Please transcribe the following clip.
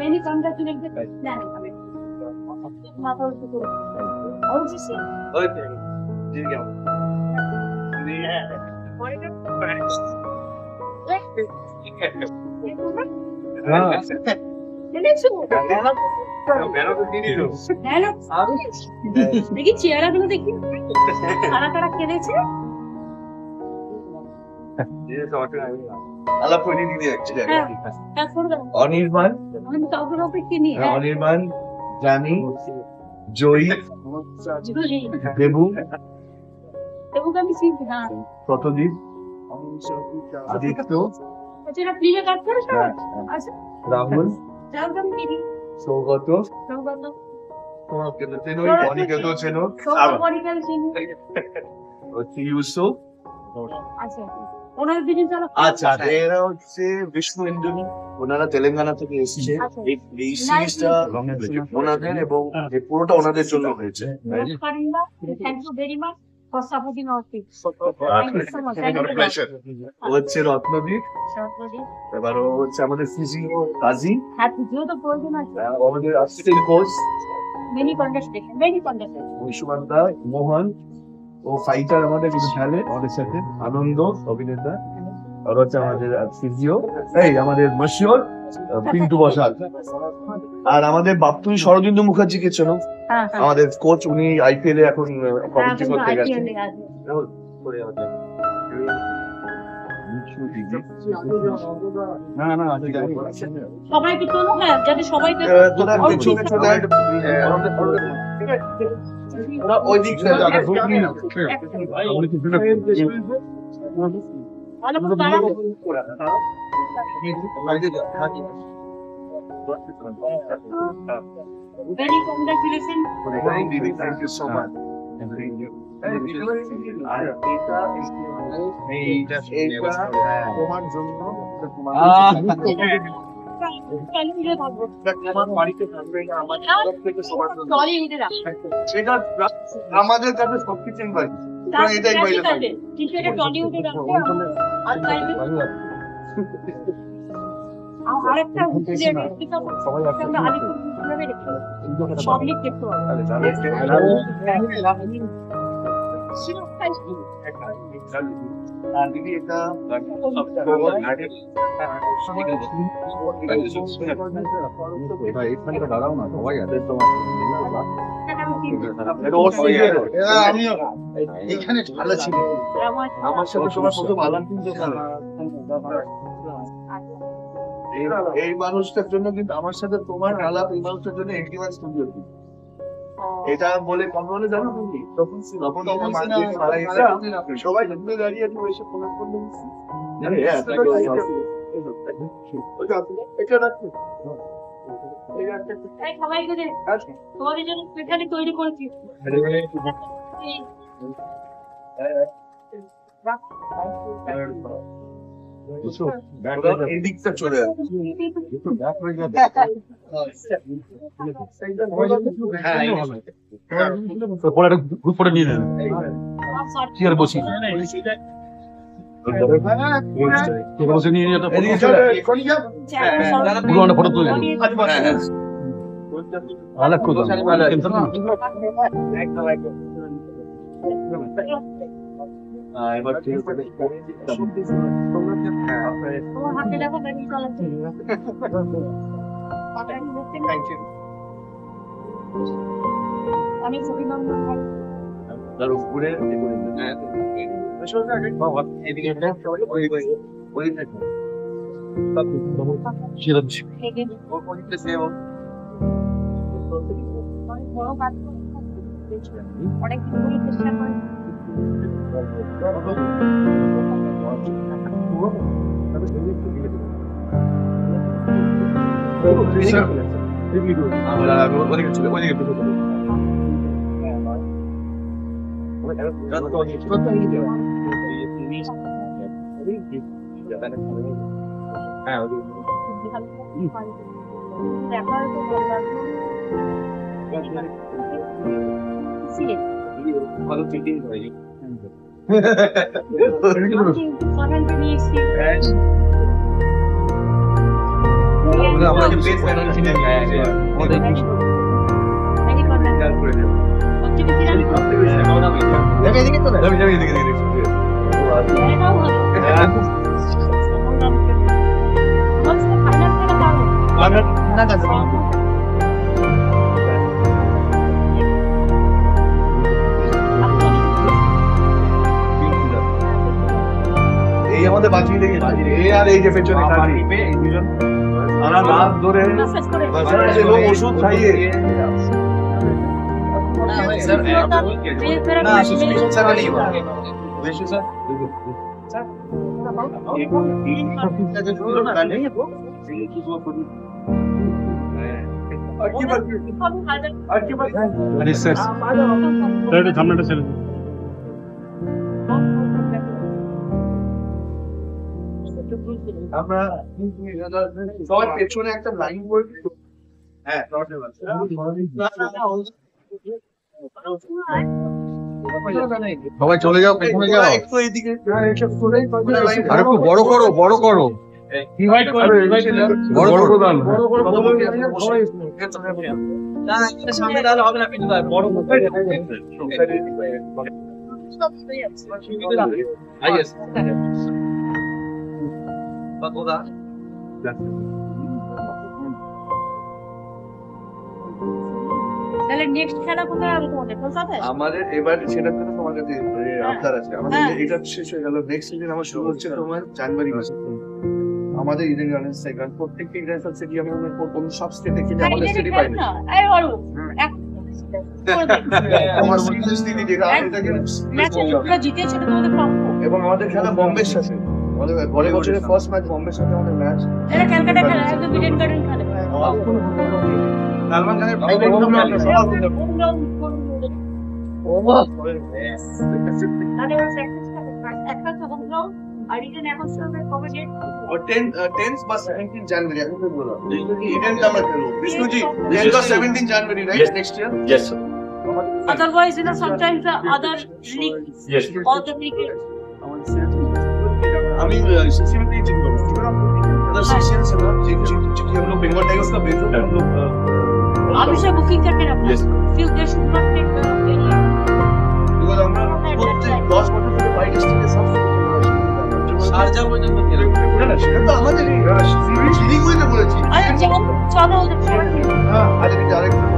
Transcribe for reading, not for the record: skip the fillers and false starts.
Many congratulations. দেখি চেহারাগুলো দেখি কারা কারা খেলেছে। অনির্বাণ, জানি, জয়ী, দেবু, শতদীপ, আদিত্য, রাহুল, সৌগত, অনিকেত চেনো, ইউসুফ। আচ্ছা, এরা হচ্ছে বিষ্ণু ইন্দ্রনী, ওনারা তেলেঙ্গানা থেকে এসেছে। এই সিরিজটা ওনাদের এবং পুরোটা ওনাদের জন্য হয়েছে। হচ্ছে রত্নদীপ, এবার হচ্ছে আমাদের ফিজিও কাজী, আমাদের অ্যাসিস্ট্যান্ট কোচ বিশ্বমান্তা, মোহন ও ফাইটার আমাদের কিছু খেলে আমাদের সাথে, আনন্দ অভিনেতা, আর হচ্ছে আমাদের ফিজিও এই আমাদের মশিওর পিন্টু বসাক, আর আমাদের বাপ্তুই শরদিন্দু মুখার্জিকে চেনো, আমাদের কোচ, উনি আইপিএল এ এখন কমেন্ট্রি করতে গেছেন। সবাইকে চলো, হ্যাঁ, যাতে সবাইকে ওই দিক very congratulations. Thank you so much. তোমার জন্য আমাদের কাছে সবকিছু এটাই আরেকটা দিদি এটা দাঁড়াও না, সবাই আছে এখানে ভালো ছিল, আমার সাথে তোমার কত ভালো এই মানুষটার জন্য, কিন্তু আমার সাথে তোমার আলাপ এই মানুষটার জন্য এন্টিমাস স্টুডিও, এটা বলে কম বলে জানো তুমি, তখন সবাই দাঁড়িয়ে এসে ফোন করলে তোমাদের জন্য স্পেশালি তৈরি করেছি। এদিকটা চলে গ্রুপ ফটো নিয়ে নেন, চেয়ার বসি। এদিকে চলে আয়। পুরো একটা ফটো তুলে আলাদা করে এবার ঠিক আছে তোমার হাতে দেখো বেশি চলাচ্ছে আমি ছবি নাম্বার তার উপরে বড় কাজ অনেক চেষ্টা করে এই আমাদের বাঁচিয়ে দেখে এই আর এই যে পেছনে রাত ধরে লোক ওষুধ খাইয়ে সামনেটা ছেড়ে আমরা সবার পেছনে একটা লাইন করে হ্যাঁ সবাই চলে যাও পেছনে যাও একটু এইদিকে আরে একটু বড় করো বড় করো ইনভাইট করো বড় করো দান সামনে দাঁড়ালে হবে না কিন্তু বড় তাহলে নেক্সট খেলা কোথায় হবে তোমাদের কলকাতায়? আমাদের এবার সেটা তো তোমার কাছে আবদার আছে আমাদের এটা শেষ হয়ে গেল নেক্সট সিজন আমার শুরু হচ্ছে তোমার জানুয়ারি মাসে আমাদের ইডেন গার্ডেন্স থেকে কারণ প্রত্যেকটা ইডেন সিটি আমরা কোন সব স্টেটে কিনে আমাদের সিটি পাইনি এই অরু এক আমার সিরিয়াস দিদি যেটা এটাকে ম্যাচে তোমরা জিতেছো তো তোমাদের প্রাপ্য এবং আমাদের খেলা বোম্বের সাথে আমাদের বলে বছরের ফার্স্ট ম্যাচ বোম্বের সাথে আমাদের ম্যাচ এরা ক্যালকাটা খেলা একদম ইডেন গার্ডেন খেলে সালমান খানের ভাই তাহলে ওরা প্র্যাকটিস করে একটা তখন যাও আর ইডেন এখন সবে কবে ডেট और 10th বা 17 जनवरी আমি বললাম ইডেন আমরা খেলবো বিষ্ণুজি 10 বা 17 January right next year Yes, sir. otherwise you know sometimes the other league Yes. all the league আমি सीसीएम नहीं चिंता अदर सीसीएम से ना क्योंकि हम लोग बंगाल टाइगर्स का बेस हम लोग अभी से बुकिंग करके रखना Yes. फिर they should not take because আমরা প্রত্যেক 10 বছর ধরে বাইরে স্টেটে সব শারজা পর্যন্ত খেলে না সেটা তো আমাদেরই সিরিজ লিগ হইতে বলেছি আরে চলো হ্যাঁ আজকে আরেকটা